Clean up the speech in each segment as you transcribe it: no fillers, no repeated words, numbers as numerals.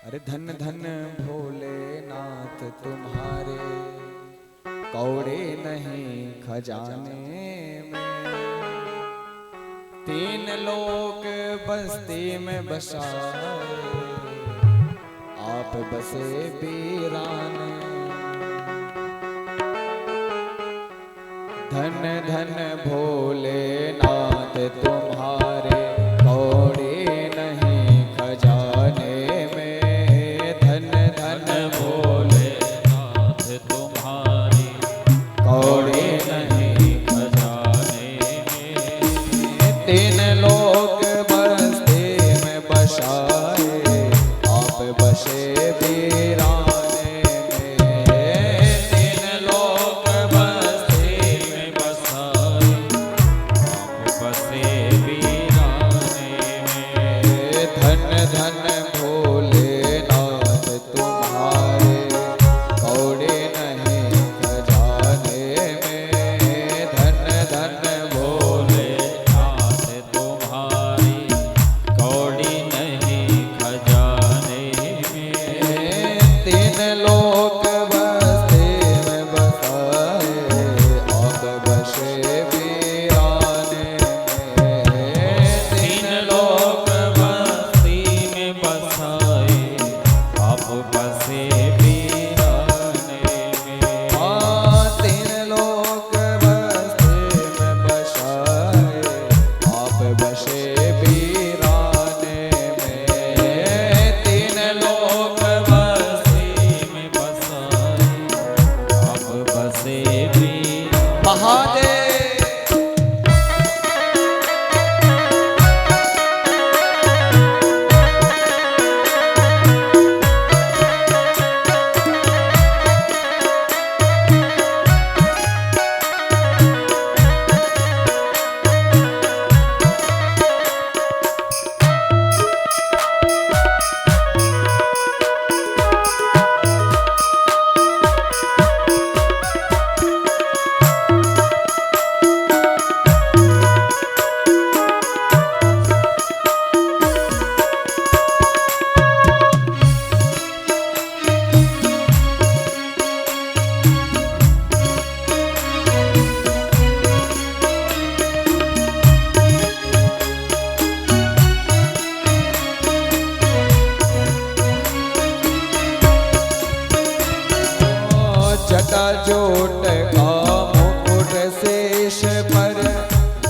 अरे धन धन भोलेनाथ तुम्हारे कौड़े नहीं खजाने में। तीन लोग बस्ती में बसाए आप बसे वीराने। धन धन भोलेनाथ तुम्हारे कौड़े नहीं खजाने में। धन धन भोलेनाथ तुम्हारे कौड़े नहीं खजाने में। तीन लोग बस्ती में बसाए आप बसे वीराने में। तीन लोग बस्ती में बसाए आप बसे वीराने में। धन धन भोलेनाथ तुम्हारे कौड़े नहीं खजाने में। धन धन भोलेनाथ तुम्हारी कौड़ी नहीं खजाने में। तीन लोग बस्ती में बसाए आप बसे वीराने में। तीन लोग बस्ती में बसाए आप बसे वीराने में। हाँ, तीन लोग बस्ती में बसाए आप बसे वीराने में। तीन लोग बस्ती में बसाए आप बसे वीराने। महादेव जटाजूट का मुकुट शीश पर,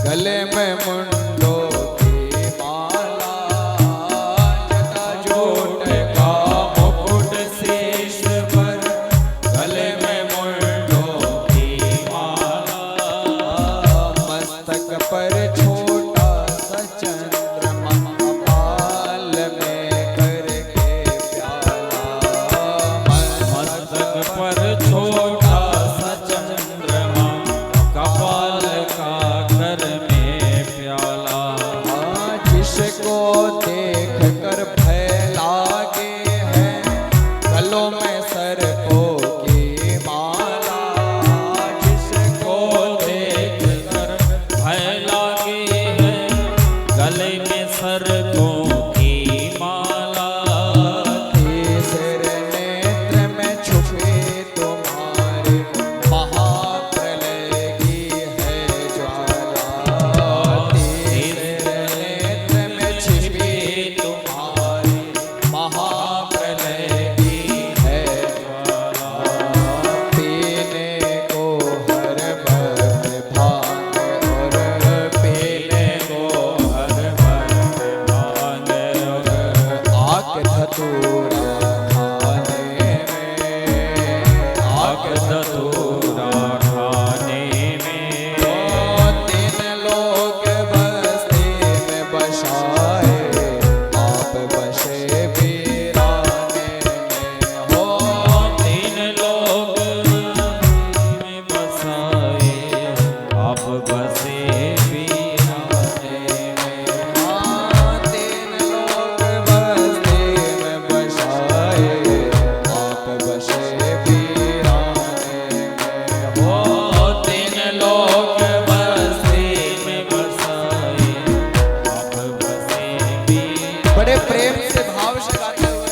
गले में मुंडों की माला। जटाजूट का मुकुट शीश पर, गले में मुंडों की माला। मस्तक पर छोटा सा चंद्रमा, कपाल में करके प्याला। मस्तक पर छोटा सा चंद्रमा, कपाल का कर में प्याला। जिसको देख कर भय लागे है, गलों में सर्पों की माला। जिसको देख कर भय लागे है, गले में सर्पों की माला। तीसरे नेत्र में छुपी तुम्हारे महाप्रलय की है ज्वाला। तीसरे नेत्र में छिपी तुम्हारी महाप्रलय की है ज्वाला। पीने को हर वक्त भांग और पीने को हर वक्त भांग और आग धतूरा खाने में। आग धतूरा खाने में। तीन लोग बस्ती में बसाए आप बसे वीराने में। हो तीन लोग बस्ती में बसाए आप बसे वीराने में। हाँ, तीन लोग बस्ती में बसाए आप बसे वीराने में। हो तीन लोग बस्ती में बसाए आप बसे वीराने में। बड़े प्रेम से भाव से गाते हुए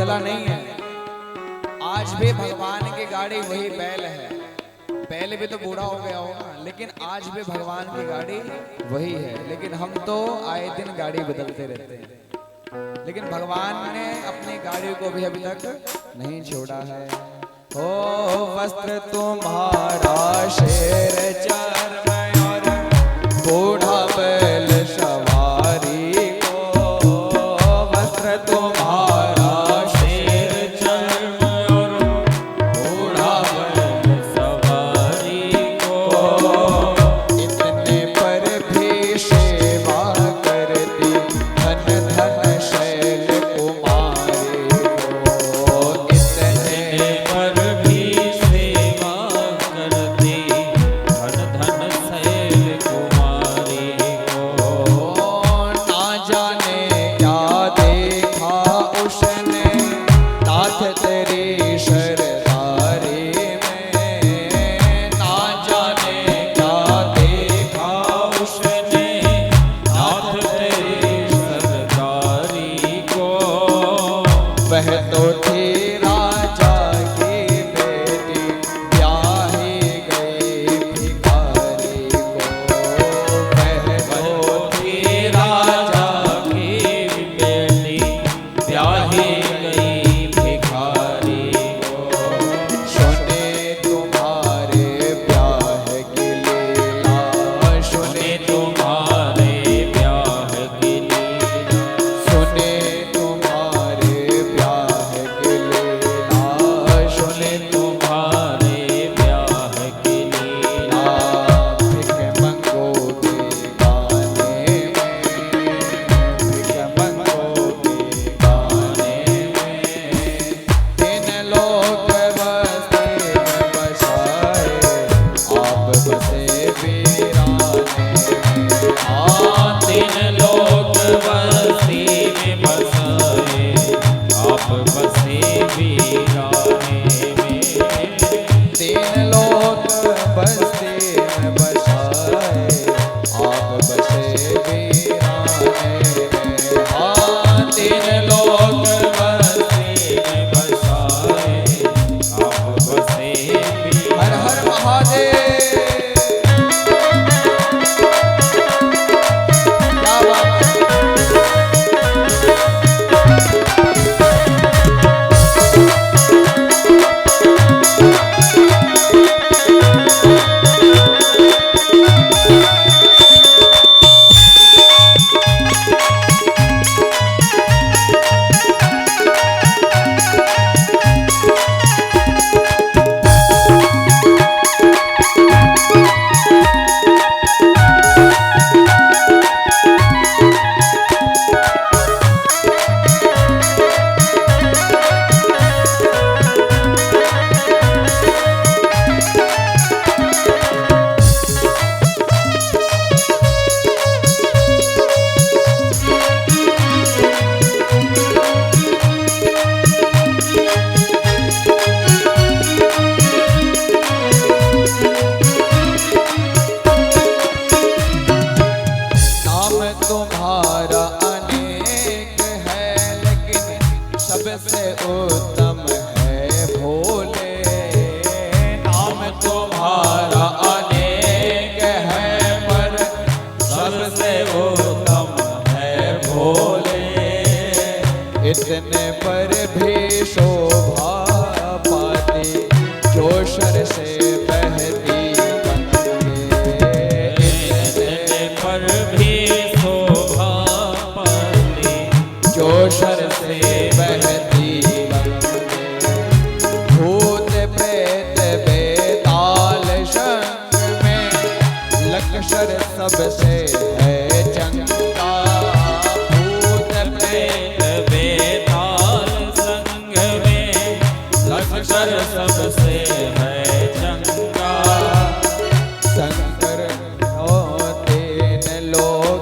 बदला नहीं है। आज भी भगवान की गाड़ी वही बैल है। बैल भी तो बूढ़ा हो गया होगा, लेकिन आज भी भगवान की गाड़ी वही है। लेकिन हम तो आए दिन गाड़ी बदलते रहते हैं, लेकिन भगवान ने अपनी गाड़ी को भी अभी तक नहीं छोड़ा है। ओ वस्त्र तुम्हारा शेर चर्म और बूढ़ा बैल सवारी को, वस्त्र तुम्हारा शेर चर्म और बूढ़ा बैल सवारी को, इतने पर भी सेवा करती धन धन शैल कुमारी को, इतने पर भी सेवा करती धन धन शैल कुमारी को। ना जाने क्या देखा उसने नाथ तेरी सरदारी में, ना जाने क्या देखा उसने नाथ तेरी सरदारी को। वह तो थी राजा की बेटी ब्याही गई भिखारी को, वह तो थी राजा की बेटी ब्याही गई भिखारी को। सुने तुम्हारे ब्याह की लीला, सुने तुम्हारे ब्याह की लीला, सुने तुम्हारे ब्याह की लीला, सुने तुम्हारे ब्याह की लीला। भिख मंगो के गाने में, भिख मंगो के गाने में, तीन लोग बस्ती में बसाए, आप बसे वीराने में। हाँ, तीन लोग बस्ती में बसाए, आप बसे वीराने में। तीन लोग बस्ती में बसाए, आप बसे वीराने में। हाँ, तीन लोग बस्ती में बसाए, आप बसे वीराने। हर हर महादेव। क्या बात है। नाम तुम्हारा अनेक है, लेकिन सबसे उत्तम है भोले। नाम तुम्हारा अनेक है, पर सबसे उत्तम है भोले। इतने पर भी शोभा पाती जोशर से बहती गंगे, इतने पर भी शोभा पाती जोशर से बहती गंगे। भूत प्रेत बेताल शंख में लक्षर सबसे है चंगा। भूत प्रेत बेताल संग में लक्षर सबसे है चंगा। शंकर हो तीन लोग